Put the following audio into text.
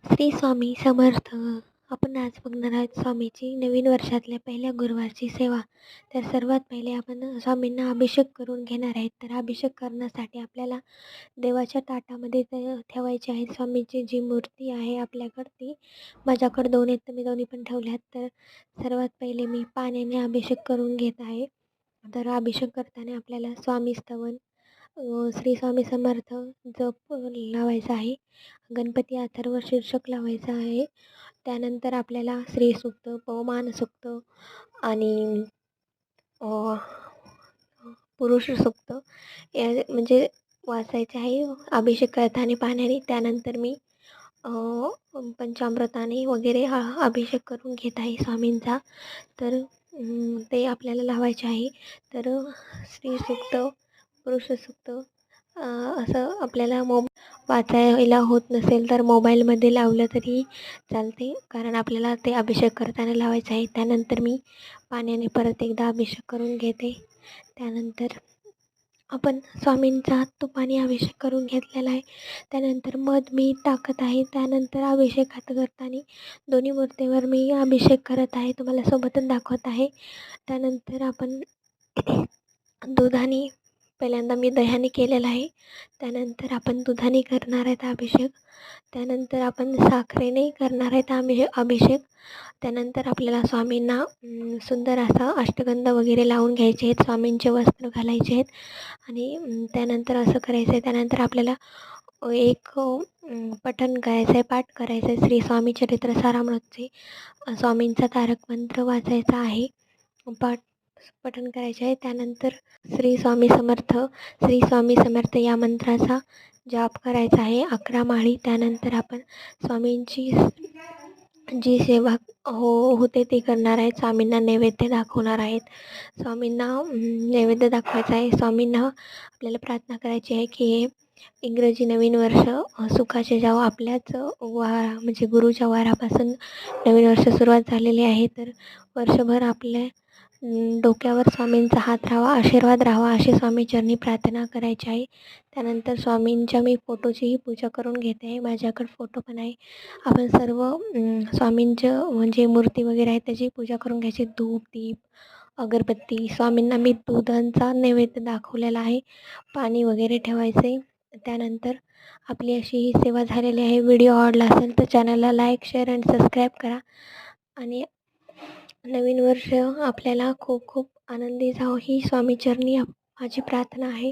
श्री स्वामी समर्थ. आपण आज बघणार आहोत स्वामीची नवीन वर्षातल्या पहिल्या गुरुवारची सेवा. तर सर्वात पहिले आपण स्वामींना अभिषेक करून घेणार आहेत. तर अभिषेक करण्यासाठी आपल्याला देवाच्या ताटामध्ये ते ठेवायची आहे. स्वामीची जी मूर्ती आहे आपल्याकडं ती माझ्याकडं 2 आहेत, तर मी दोन्ही पण ठेवल्या आहेत. तर सर्वात पहिले मी पाण्याने अभिषेक करून घेत आहे. तर अभिषेक करताना आपल्याला स्वामी स्तवन, श्री स्वामी समर्थ जप लावायचा आहे. गणपती अथर्व शीर्षक लावायचं आहे. त्यानंतर आपल्याला श्री सूक्त, पवमान सूक्त आणि अ, पुरुष सूक्त या म्हणजे वाचायचे आहे अभिषेक करताना पाण्याने. त्यानंतर मी पंचामृताने वगैरे हा अभिषेक करून घेत आहे स्वामींचा. तर ते आपल्याला लावायचे आहे. तर श्री सूक्त, पुरुष सूक्त असं आपल्याला वाचायला होत नसेल तर मोबाईलमध्ये लावलं तरी चालते, कारण आपल्याला ते अभिषेक करताना लावायचं आहे. त्यानंतर मी पाण्याने परत एकदा अभिषेक करून घेते. त्यानंतर आपण स्वामींचा तुपाने अभिषेक करून घेतलेला आहे. त्यानंतर मध मी टाकत आहे. त्यानंतर अभिषेकात करताना दोन्ही मूर्तीवर मी अभिषेक करत आहे, तुम्हाला सोबतच दाखवत आहे. त्यानंतर आपण दुधाने, पहिल्यांदा मी दह्याने केलेला आहे. त्यानंतर आपण दुधाने करणार आहेत अभिषेक. त्यानंतर आपण साखरेने करणार आहेत अभिषेक. त्यानंतर आपल्याला स्वामींना सुंदर असा अष्टगंध वगैरे लावून घ्यायचे आहेत. स्वामींचे वस्त्र घालायचे आहेत आणि त्यानंतर असं करायचं आहे. त्यानंतर आपल्याला एक पठण करायचं आहे, पाठ करायचं आहे श्री स्वामी चरित्र सारामृतचे. स्वामींचा तारक मंत्र वाचायचा आहे, पठण करायचे आहे. त्यानंतर श्री स्वामी समर्थ, श्री स्वामी समर्थ या मंत्राचा जाप करायचा आहे 11 माळी. त्यानंतर आपण स्वामींची जी सेवा होते ती करणार आहेत. स्वामींना नैवेद्य दाखवणार आहेत. स्वामींना नैवेद्य दाखवायचा आहे. स्वामींना आपल्याला प्रार्थना करायची आहे की हे इंग्रजी नवीन वर्ष सुखाचे जावो. आपल्याच म्हणजे गुरुच्या वारापासून नवीन वर्ष सुरुवात झालेली आहे. तर वर्षभर आपल्या डोक्यावर स्वामींचा हात राहावा, आशीर्वाद राहावा, अशी स्वामीचरणी प्रार्थना करायची आहे. त्यानंतर स्वामींच्या मी फोटोचीही पूजा करून घेते आहे. माझ्याकडे फोटो पण आहे. आपण सर्व स्वामींचं म्हणजे मूर्ती वगैरे आहे त्याची पूजा करून घ्यायची. धूप, दीप, अगरबत्ती. स्वामींना मी दुधांचा नैवेद्य दाखवलेला आहे. पाणी वगैरे ठेवायचे. त्यानंतर आपली अशी ही सेवा झालेली आहे. व्हिडिओ आवडला असेल तर चॅनलला लाईक, शेअर आणि सबस्क्राईब करा. आणि नवीन वर्ष आपल्याला खूप खूप आनंदी जावो ही स्वामीचरणी माझी प्रार्थना आहे.